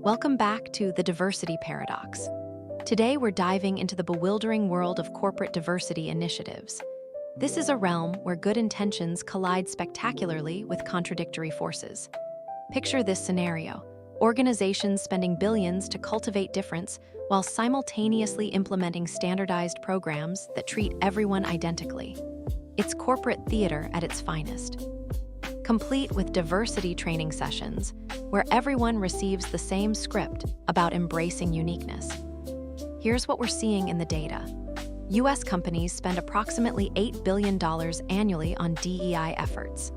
Welcome back to The Diversity Paradox. Today we're diving into the bewildering world of corporate diversity initiatives. This is a realm where good intentions collide spectacularly with contradictory forces. Picture this scenario: organizations spending billions to cultivate difference while simultaneously implementing standardized programs that treat everyone identically. It's corporate theater at its finest. Complete with diversity training sessions where everyone receives the same script about embracing uniqueness. Here's what we're seeing in the data. US companies spend approximately $8 billion annually on DEI efforts.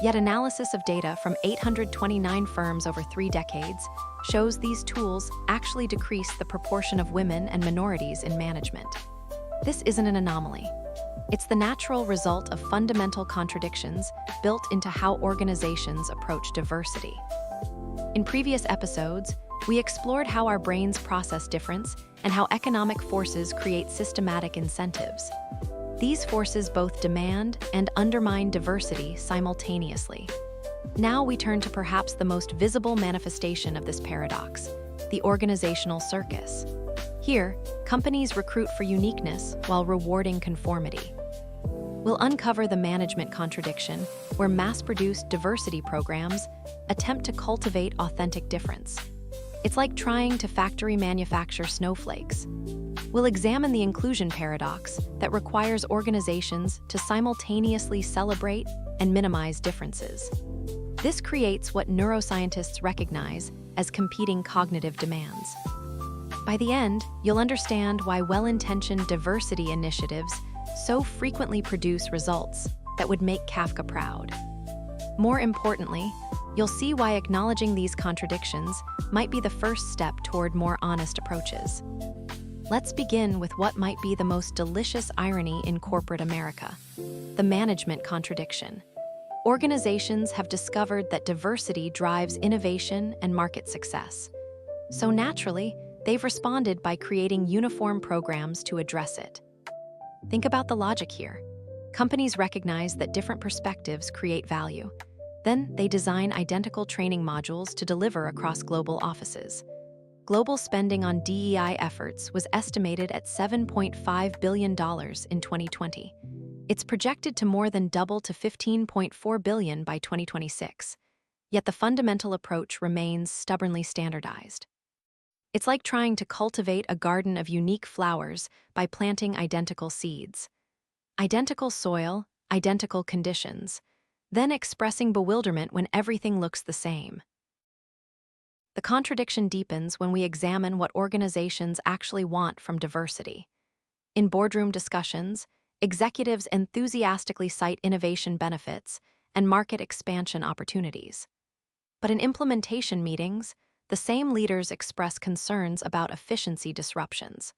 Yet analysis of data from 829 firms over 3 decades shows these tools actually decrease the proportion of women and minorities in management. This isn't an anomaly. It's the natural result of fundamental contradictions built into how organizations approach diversity. In previous episodes, we explored how our brains process difference and how economic forces create systematic incentives. These forces both demand and undermine diversity simultaneously. Now we turn to perhaps the most visible manifestation of this paradox: the organizational circus. Here, companies recruit for uniqueness while rewarding conformity. We'll uncover the management contradiction where mass-produced diversity programs attempt to cultivate authentic difference. It's like trying to factory manufacture snowflakes. We'll examine the inclusion paradox that requires organizations to simultaneously celebrate and minimize differences. This creates what neuroscientists recognize as competing cognitive demands. By the end, you'll understand why well-intentioned diversity initiatives so frequently produce results that would make Kafka proud. More importantly, you'll see why acknowledging these contradictions might be the first step toward more honest approaches. Let's begin with what might be the most delicious irony in corporate America: the management contradiction. Organizations have discovered that diversity drives innovation and market success. So naturally, they've responded by creating uniform programs to address it. Think about the logic here. Companies recognize that different perspectives create value. Then they design identical training modules to deliver across global offices. Global spending on DEI efforts was estimated at $7.5 billion in 2020. It's projected to more than double to $15.4 billion by 2026. Yet the fundamental approach remains stubbornly standardized. It's like trying to cultivate a garden of unique flowers by planting identical seeds. Identical soil, identical conditions, then expressing bewilderment when everything looks the same. The contradiction deepens when we examine what organizations actually want from diversity. In boardroom discussions, executives enthusiastically cite innovation benefits and market expansion opportunities. But in implementation meetings, the same leaders express concerns about efficiency disruptions.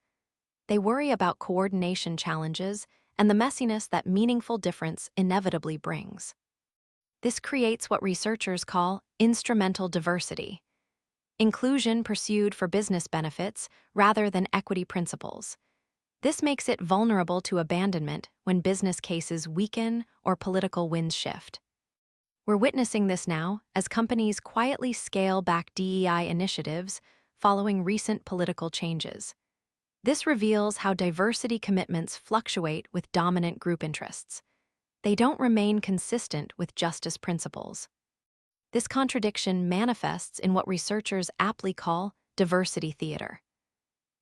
They worry about coordination challenges and the messiness that meaningful difference inevitably brings. This creates what researchers call instrumental diversity: inclusion pursued for business benefits rather than equity principles. This makes it vulnerable to abandonment when business cases weaken or political winds shift. We're witnessing this now as companies quietly scale back DEI initiatives following recent political changes. This reveals how diversity commitments fluctuate with dominant group interests. They don't remain consistent with justice principles. This contradiction manifests in what researchers aptly call diversity theater.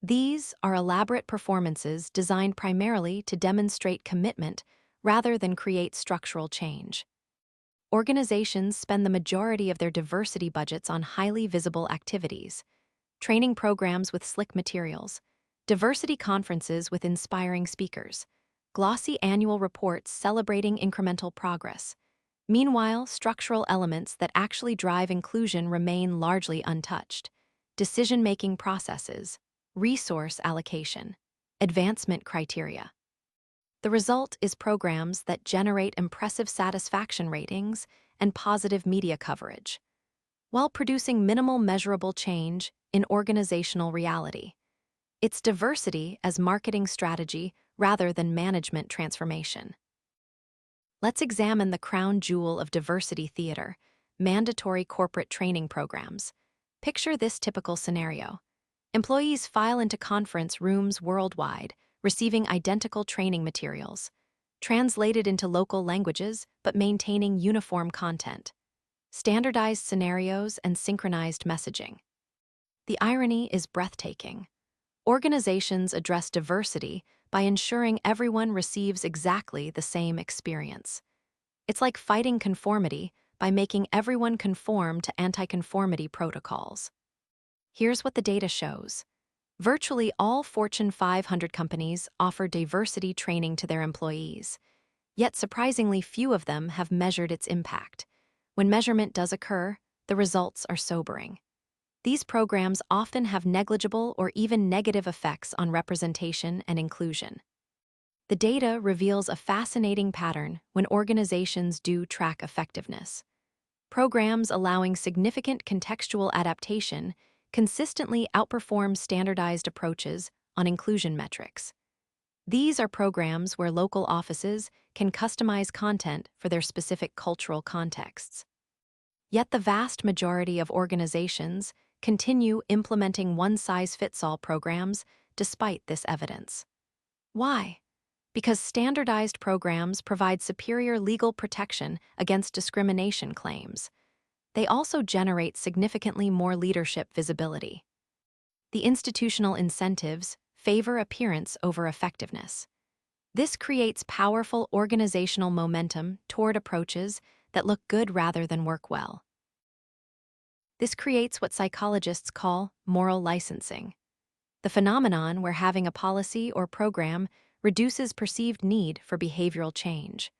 These are elaborate performances designed primarily to demonstrate commitment rather than create structural change. Organizations spend the majority of their diversity budgets on highly visible activities: training programs with slick materials, diversity conferences with inspiring speakers, glossy annual reports celebrating incremental progress. Meanwhile, structural elements that actually drive inclusion remain largely untouched: decision-making processes, resource allocation, advancement criteria. The result is programs that generate impressive satisfaction ratings and positive media coverage, while producing minimal measurable change in organizational reality. It's diversity as marketing strategy rather than management transformation. Let's examine the crown jewel of diversity theater: mandatory corporate training programs. Picture this typical scenario. Employees file into conference rooms worldwide, receiving identical training materials, translated into local languages but maintaining uniform content, standardized scenarios, and synchronized messaging. The irony is breathtaking. Organizations address diversity by ensuring everyone receives exactly the same experience. It's like fighting conformity by making everyone conform to anti-conformity protocols. Here's what the data shows. Virtually all Fortune 500 companies offer diversity training to their employees, yet surprisingly few of them have measured its impact. When measurement does occur, the results are sobering. These programs often have negligible or even negative effects on representation and inclusion. The data reveals a fascinating pattern when organizations do track effectiveness. Programs allowing significant contextual adaptation consistently outperform standardized approaches on inclusion metrics. These are programs where local offices can customize content for their specific cultural contexts. Yet the vast majority of organizations continue implementing one-size-fits-all programs despite this evidence. Why? Because standardized programs provide superior legal protection against discrimination claims. They also generate significantly more leadership visibility. The institutional incentives favor appearance over effectiveness. This creates powerful organizational momentum toward approaches that look good rather than work well. This creates what psychologists call moral licensing, the phenomenon where having a policy or program reduces perceived need for behavioral change.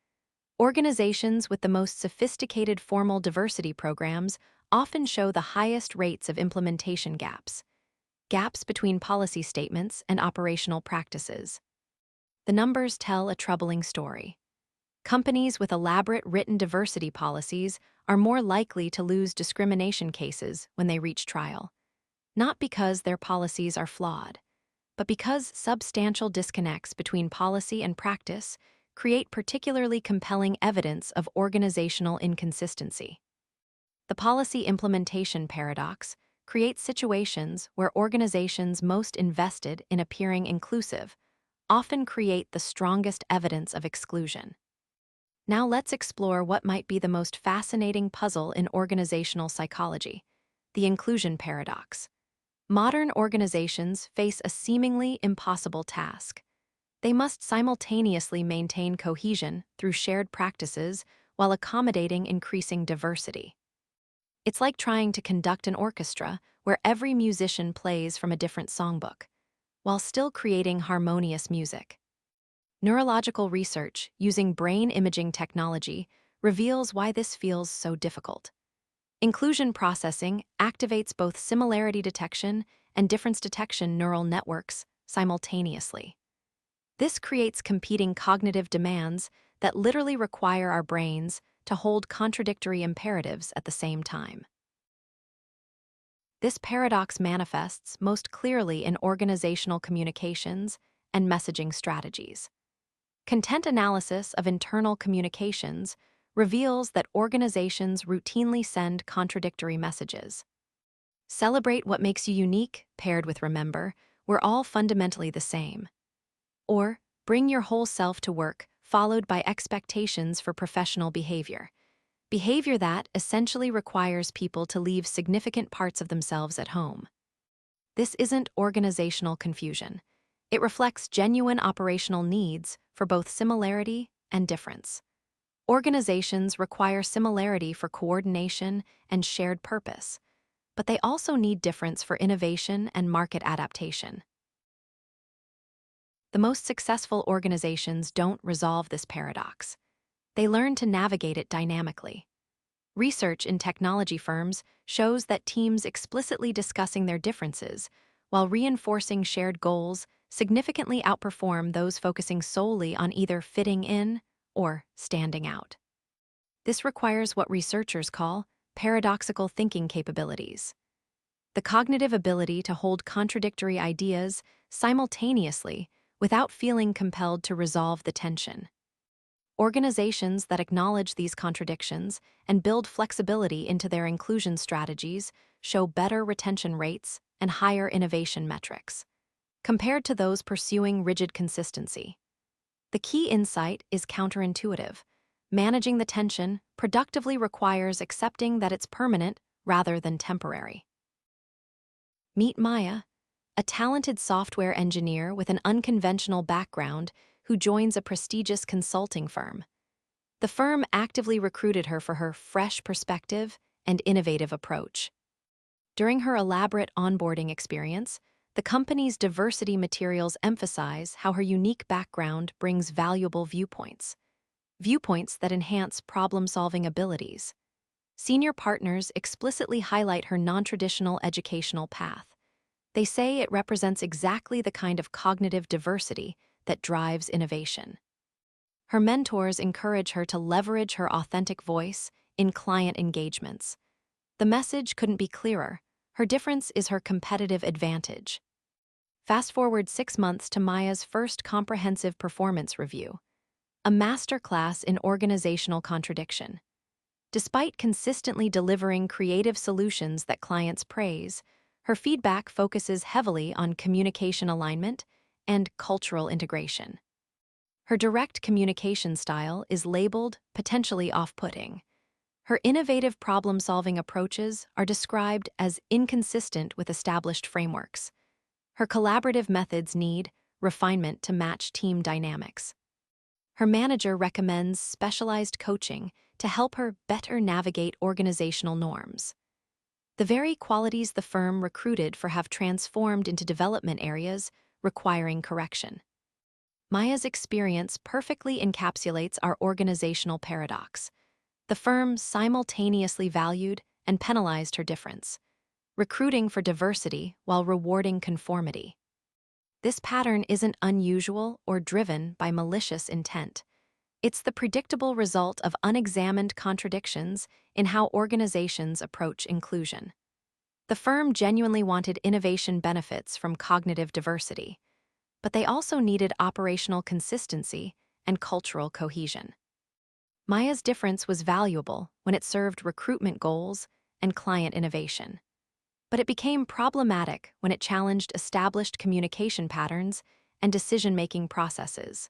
Organizations with the most sophisticated formal diversity programs often show the highest rates of implementation gaps between policy statements and operational practices. The numbers tell a troubling story. Companies with elaborate written diversity policies are more likely to lose discrimination cases when they reach trial, not because their policies are flawed, but because substantial disconnects between policy and practice create particularly compelling evidence of organizational inconsistency. The policy implementation paradox creates situations where organizations most invested in appearing inclusive often create the strongest evidence of exclusion. Now let's explore what might be the most fascinating puzzle in organizational psychology, the inclusion paradox. Modern organizations face a seemingly impossible task. They must simultaneously maintain cohesion through shared practices while accommodating increasing diversity. It's like trying to conduct an orchestra where every musician plays from a different songbook, while still creating harmonious music. Neurological research using brain imaging technology reveals why this feels so difficult. Inclusion processing activates both similarity detection and difference detection neural networks simultaneously. This creates competing cognitive demands that literally require our brains to hold contradictory imperatives at the same time. This paradox manifests most clearly in organizational communications and messaging strategies. Content analysis of internal communications reveals that organizations routinely send contradictory messages. Celebrate what makes you unique, paired with remember, we're all fundamentally the same. Or bring your whole self to work, followed by expectations for professional behavior. Behavior that essentially requires people to leave significant parts of themselves at home. This isn't organizational confusion. It reflects genuine operational needs for both similarity and difference. Organizations require similarity for coordination and shared purpose, but they also need difference for innovation and market adaptation. The most successful organizations don't resolve this paradox. They learn to navigate it dynamically. Research in technology firms shows that teams explicitly discussing their differences while reinforcing shared goals significantly outperform those focusing solely on either fitting in or standing out. This requires what researchers call paradoxical thinking capabilities, the cognitive ability to hold contradictory ideas simultaneously without feeling compelled to resolve the tension. Organizations that acknowledge these contradictions and build flexibility into their inclusion strategies show better retention rates and higher innovation metrics, compared to those pursuing rigid consistency. The key insight is counterintuitive. Managing the tension productively requires accepting that it's permanent rather than temporary. Meet Maya, a talented software engineer with an unconventional background who joins a prestigious consulting firm. The firm actively recruited her for her fresh perspective and innovative approach. During her elaborate onboarding experience, the company's diversity materials emphasize how her unique background brings valuable viewpoints that enhance problem-solving abilities. Senior partners explicitly highlight her non-traditional educational path. They say it represents exactly the kind of cognitive diversity that drives innovation. Her mentors encourage her to leverage her authentic voice in client engagements. The message couldn't be clearer. Her difference is her competitive advantage. Fast forward 6 months to Maya's first comprehensive performance review, a masterclass in organizational contradiction. Despite consistently delivering creative solutions that clients praise, her feedback focuses heavily on communication alignment and cultural integration. Her direct communication style is labeled potentially off-putting. Her innovative problem-solving approaches are described as inconsistent with established frameworks. Her collaborative methods need refinement to match team dynamics. Her manager recommends specialized coaching to help her better navigate organizational norms. The very qualities the firm recruited for have transformed into development areas requiring correction. Maya's experience perfectly encapsulates our organizational paradox. The firm simultaneously valued and penalized her difference, recruiting for diversity while rewarding conformity. This pattern isn't unusual or driven by malicious intent. It's the predictable result of unexamined contradictions in how organizations approach inclusion. The firm genuinely wanted innovation benefits from cognitive diversity, but they also needed operational consistency and cultural cohesion. Maya's difference was valuable when it served recruitment goals and client innovation, but it became problematic when it challenged established communication patterns and decision-making processes.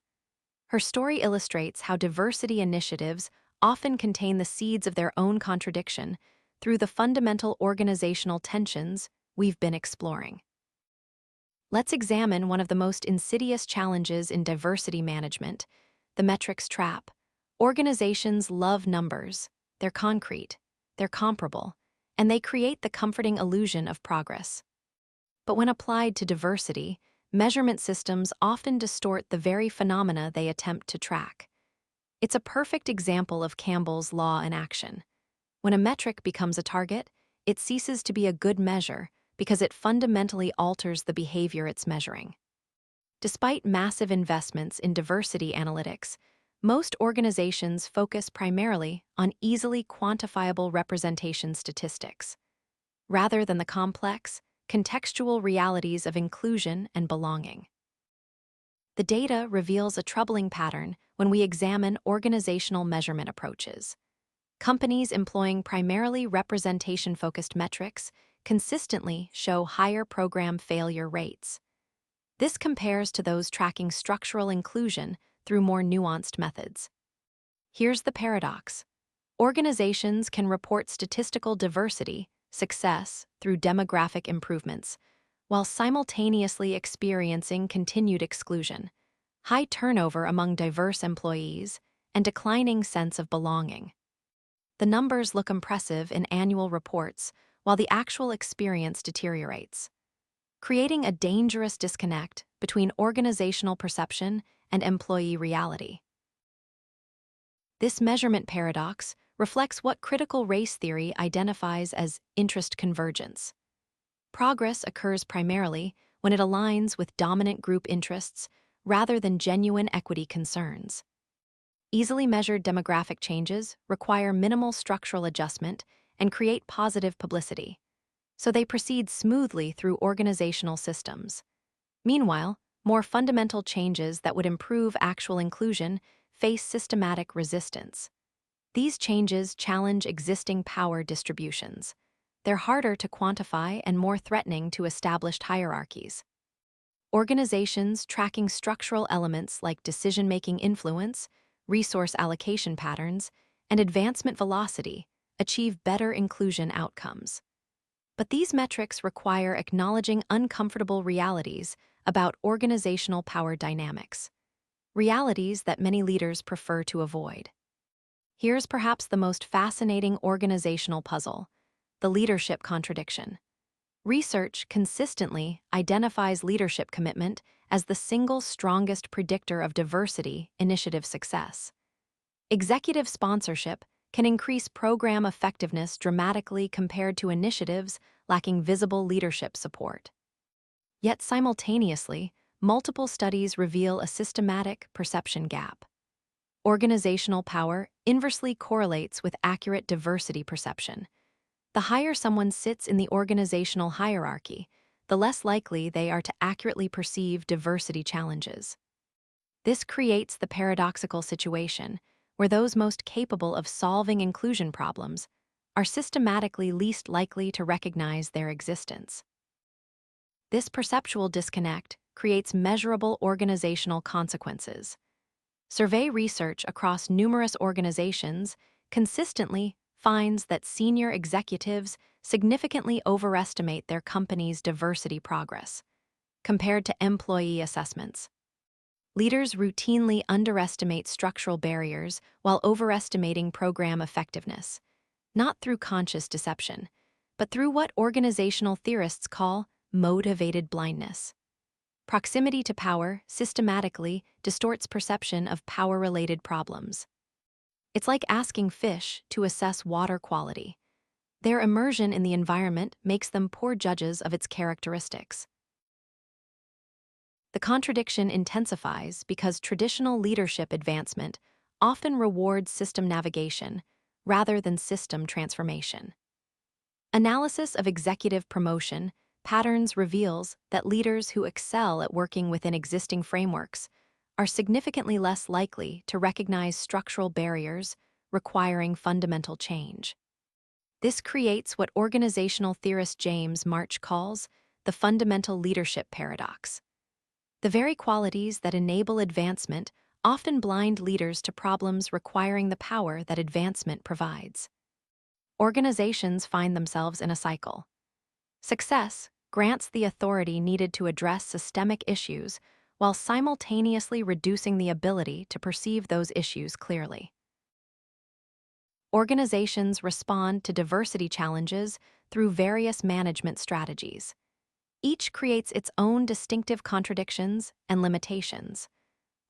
Her story illustrates how diversity initiatives often contain the seeds of their own contradiction through the fundamental organizational tensions we've been exploring. Let's examine one of the most insidious challenges in diversity management, the metrics trap. Organizations love numbers. They're concrete, they're comparable, and they create the comforting illusion of progress. But when applied to diversity, measurement systems often distort the very phenomena they attempt to track. It's a perfect example of Campbell's law in action. When a metric becomes a target, it ceases to be a good measure because it fundamentally alters the behavior it's measuring. Despite massive investments in diversity analytics, most organizations focus primarily on easily quantifiable representation statistics, rather than the complex, contextual realities of inclusion and belonging. The data reveals a troubling pattern when we examine organizational measurement approaches. Companies employing primarily representation-focused metrics consistently show higher program failure rates. This compares to those tracking structural inclusion through more nuanced methods. Here's the paradox. Organizations can report statistical diversity, success, through demographic improvements, while simultaneously experiencing continued exclusion, high turnover among diverse employees, and declining sense of belonging. The numbers look impressive in annual reports, while the actual experience deteriorates, creating a dangerous disconnect between organizational perception and employee reality. This measurement paradox reflects what critical race theory identifies as interest convergence. Progress occurs primarily when it aligns with dominant group interests rather than genuine equity concerns. Easily measured demographic changes require minimal structural adjustment and create positive publicity, so they proceed smoothly through organizational systems. Meanwhile, more fundamental changes that would improve actual inclusion face systematic resistance. These changes challenge existing power distributions. They're harder to quantify and more threatening to established hierarchies. Organizations tracking structural elements like decision-making influence, resource allocation patterns, and advancement velocity achieve better inclusion outcomes. But these metrics require acknowledging uncomfortable realities about organizational power dynamics, realities that many leaders prefer to avoid. Here's perhaps the most fascinating organizational puzzle: the leadership contradiction. Research consistently identifies leadership commitment as the single strongest predictor of diversity initiative success. Executive sponsorship can increase program effectiveness dramatically compared to initiatives lacking visible leadership support. Yet simultaneously, multiple studies reveal a systematic perception gap. Organizational power inversely correlates with accurate diversity perception. The higher someone sits in the organizational hierarchy, the less likely they are to accurately perceive diversity challenges. This creates the paradoxical situation where those most capable of solving inclusion problems are systematically least likely to recognize their existence. This perceptual disconnect creates measurable organizational consequences. Survey research across numerous organizations consistently finds that senior executives significantly overestimate their company's diversity progress compared to employee assessments. Leaders routinely underestimate structural barriers while overestimating program effectiveness, not through conscious deception, but through what organizational theorists call motivated blindness. Proximity to power systematically distorts perception of power-related problems. It's like asking fish to assess water quality. Their immersion in the environment makes them poor judges of its characteristics. The contradiction intensifies because traditional leadership advancement often rewards system navigation rather than system transformation. Analysis of executive promotion patterns reveals that leaders who excel at working within existing frameworks are significantly less likely to recognize structural barriers requiring fundamental change. This creates what organizational theorist James March calls the fundamental leadership paradox. The very qualities that enable advancement often blind leaders to problems requiring the power that advancement provides. Organizations find themselves in a cycle. Success grants the authority needed to address systemic issues while simultaneously reducing the ability to perceive those issues clearly. Organizations respond to diversity challenges through various management strategies. Each creates its own distinctive contradictions and limitations.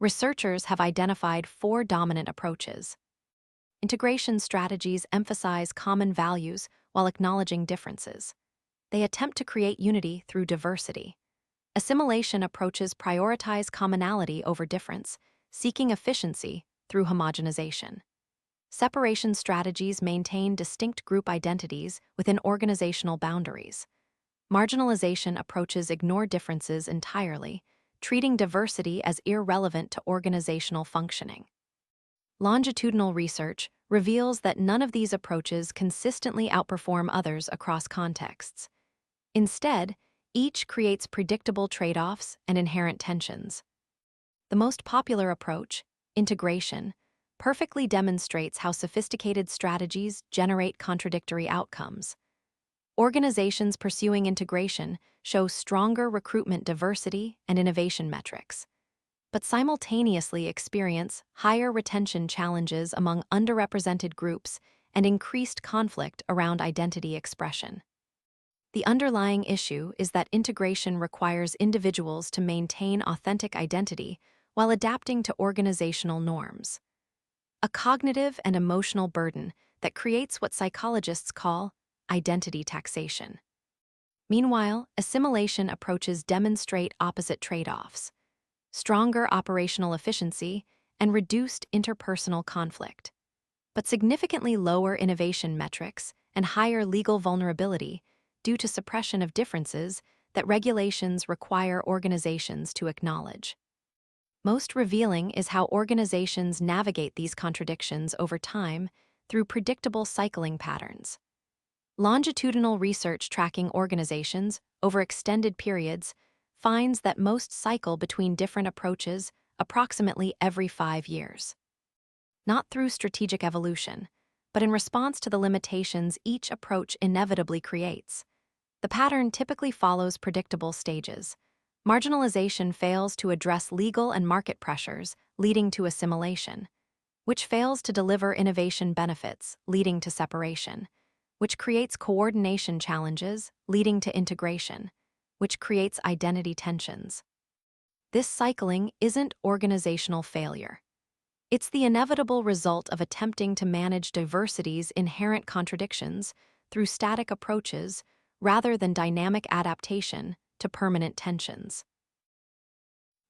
Researchers have identified 4 dominant approaches. Integration strategies emphasize common values while acknowledging differences. They attempt to create unity through diversity. Assimilation approaches prioritize commonality over difference, seeking efficiency through homogenization. Separation strategies maintain distinct group identities within organizational boundaries. Marginalization approaches ignore differences entirely, treating diversity as irrelevant to organizational functioning. Longitudinal research reveals that none of these approaches consistently outperform others across contexts. Instead, each creates predictable trade-offs and inherent tensions. The most popular approach, integration, perfectly demonstrates how sophisticated strategies generate contradictory outcomes. Organizations pursuing integration show stronger recruitment diversity and innovation metrics, but simultaneously experience higher retention challenges among underrepresented groups and increased conflict around identity expression. The underlying issue is that integration requires individuals to maintain authentic identity while adapting to organizational norms. A cognitive and emotional burden that creates what psychologists call identity taxation. Meanwhile, assimilation approaches demonstrate opposite trade-offs: stronger operational efficiency and reduced interpersonal conflict, but significantly lower innovation metrics and higher legal vulnerability due to suppression of differences that regulations require organizations to acknowledge. Most revealing is how organizations navigate these contradictions over time through predictable cycling patterns. Longitudinal research tracking organizations over extended periods finds that most cycle between different approaches approximately every 5 years. Not through strategic evolution, but in response to the limitations each approach inevitably creates. The pattern typically follows predictable stages. Marginalization fails to address legal and market pressures, leading to assimilation, which fails to deliver innovation benefits, leading to separation, which creates coordination challenges, leading to integration, which creates identity tensions. This cycling isn't organizational failure. It's the inevitable result of attempting to manage diversity's inherent contradictions through static approaches rather than dynamic adaptation to permanent tensions.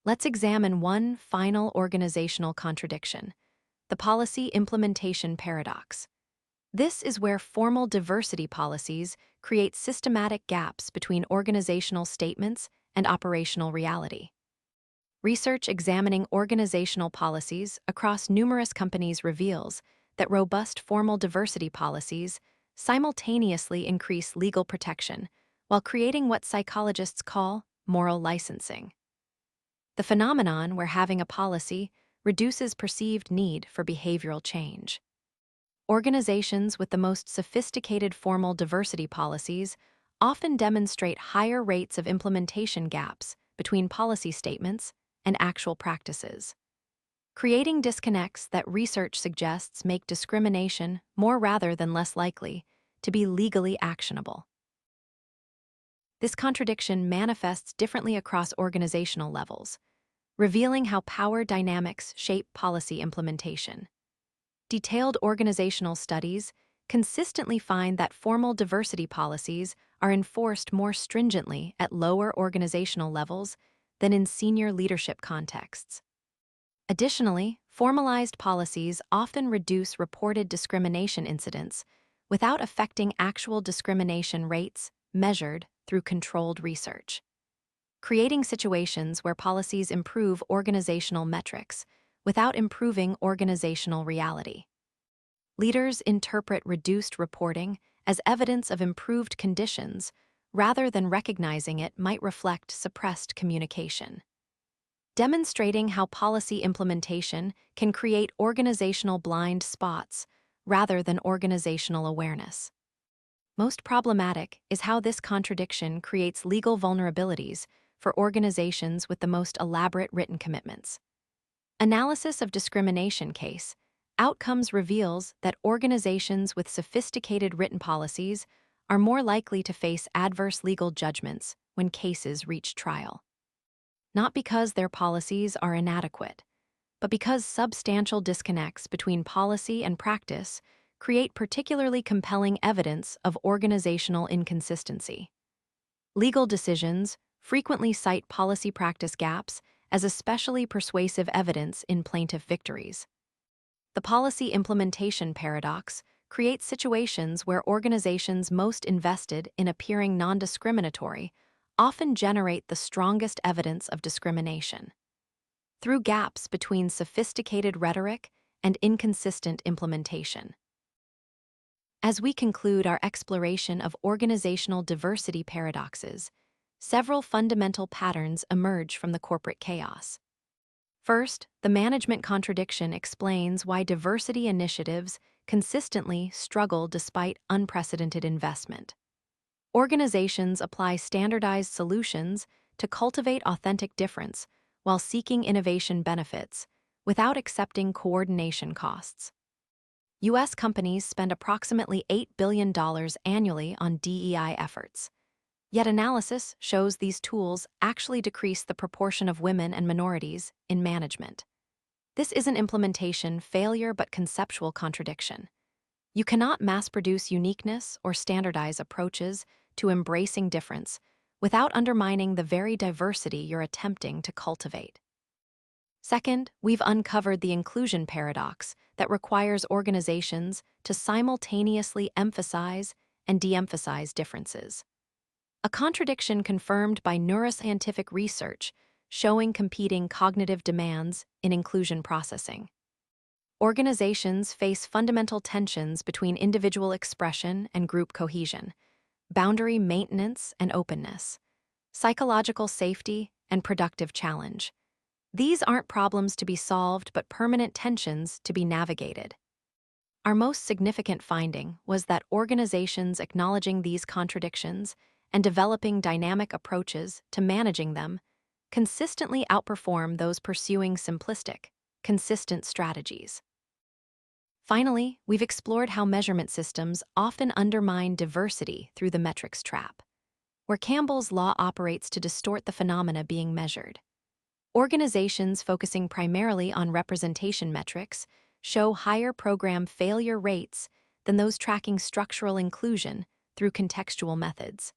Let's examine one final organizational contradiction: the policy implementation paradox. This is where formal diversity policies create systematic gaps between organizational statements and operational reality. Research examining organizational policies across numerous companies reveals that robust formal diversity policies simultaneously increase legal protection while creating what psychologists call moral licensing. The phenomenon where having a policy reduces perceived need for behavioral change. Organizations with the most sophisticated formal diversity policies often demonstrate higher rates of implementation gaps between policy statements and actual practices, creating disconnects that research suggests make discrimination more rather than less likely to be legally actionable. This contradiction manifests differently across organizational levels, revealing how power dynamics shape policy implementation. Detailed organizational studies consistently find that formal diversity policies are enforced more stringently at lower organizational levels than in senior leadership contexts. Additionally, formalized policies often reduce reported discrimination incidents without affecting actual discrimination rates measured through controlled research, creating situations where policies improve organizational metrics without improving organizational reality. Leaders interpret reduced reporting as evidence of improved conditions rather than recognizing it might reflect suppressed communication, demonstrating how policy implementation can create organizational blind spots rather than organizational awareness. Most problematic is how this contradiction creates legal vulnerabilities for organizations with the most elaborate written commitments. Analysis of discrimination case outcomes reveals that organizations with sophisticated written policies are more likely to face adverse legal judgments when cases reach trial. Not because their policies are inadequate, but because substantial disconnects between policy and practice create particularly compelling evidence of organizational inconsistency. Legal decisions frequently cite policy practice gaps as especially persuasive evidence in plaintiff victories. The policy implementation paradox creates situations where organizations most invested in appearing non-discriminatory often generate the strongest evidence of discrimination, through gaps between sophisticated rhetoric and inconsistent implementation. As we conclude our exploration of organizational diversity paradoxes, several fundamental patterns emerge from the corporate chaos. First, the management contradiction explains why diversity initiatives consistently struggle despite unprecedented investment. Organizations apply standardized solutions to cultivate authentic difference while seeking innovation benefits without accepting coordination costs. U.S. companies spend approximately $8 billion annually on DEI efforts. Yet analysis shows these tools actually decrease the proportion of women and minorities in management. This isn't implementation failure but conceptual contradiction. You cannot mass-produce uniqueness or standardize approaches to embracing difference without undermining the very diversity you're attempting to cultivate. Second, we've uncovered the inclusion paradox that requires organizations to simultaneously emphasize and de-emphasize differences. A contradiction confirmed by neuroscientific research showing competing cognitive demands in inclusion processing. Organizations face fundamental tensions between individual expression and group cohesion, boundary maintenance and openness, psychological safety and productive challenge. These aren't problems to be solved, but permanent tensions to be navigated. Our most significant finding was that organizations acknowledging these contradictions and developing dynamic approaches to managing them consistently outperform those pursuing simplistic, consistent strategies. Finally, we've explored how measurement systems often undermine diversity through the metrics trap, where Campbell's law operates to distort the phenomena being measured. Organizations focusing primarily on representation metrics show higher program failure rates than those tracking structural inclusion through contextual methods.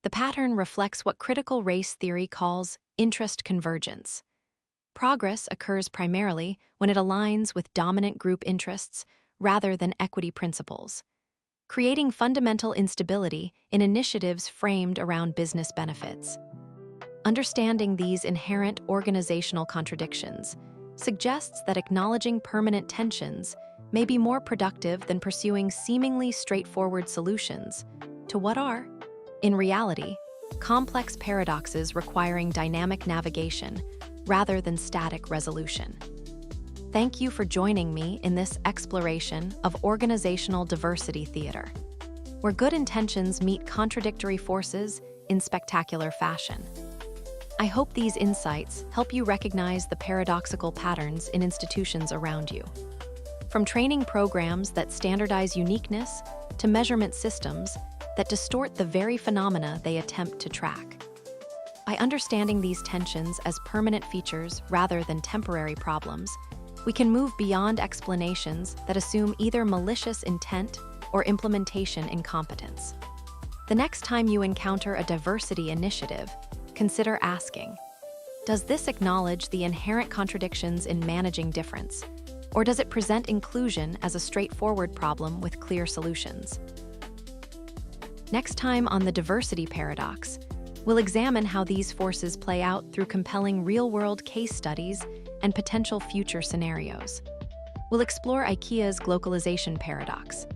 The pattern reflects what critical race theory calls interest convergence. Progress occurs primarily when it aligns with dominant group interests rather than equity principles, creating fundamental instability in initiatives framed around business benefits. Understanding these inherent organizational contradictions suggests that acknowledging permanent tensions may be more productive than pursuing seemingly straightforward solutions to what are, in reality, complex paradoxes requiring dynamic navigation rather than static resolution. Thank you for joining me in this exploration of organizational diversity theater, where good intentions meet contradictory forces in spectacular fashion. I hope these insights help you recognize the paradoxical patterns in institutions around you. From training programs that standardize uniqueness to measurement systems that distort the very phenomena they attempt to track. By understanding these tensions as permanent features rather than temporary problems, we can move beyond explanations that assume either malicious intent or implementation incompetence. The next time you encounter a diversity initiative, consider asking, does this acknowledge the inherent contradictions in managing difference, or does it present inclusion as a straightforward problem with clear solutions? Next time on the diversity paradox, we'll examine how these forces play out through compelling real-world case studies and potential future scenarios. We'll explore IKEA's globalization paradox,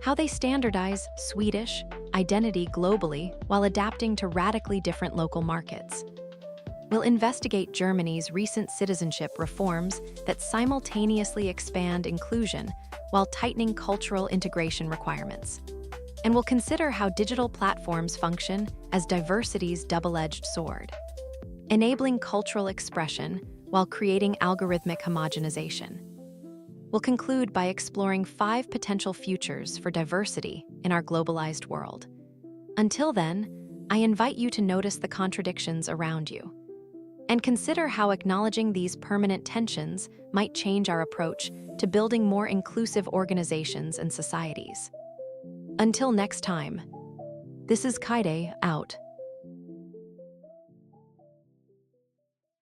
how they standardize Swedish identity globally while adapting to radically different local markets. We'll investigate Germany's recent citizenship reforms that simultaneously expand inclusion while tightening cultural integration requirements. And we'll consider how digital platforms function as diversity's double-edged sword, enabling cultural expression while creating algorithmic homogenization. We'll conclude by exploring 5 potential futures for diversity in our globalized world. Until then, I invite you to notice the contradictions around you and consider how acknowledging these permanent tensions might change our approach to building more inclusive organizations and societies. Until next time, this is Kaede out.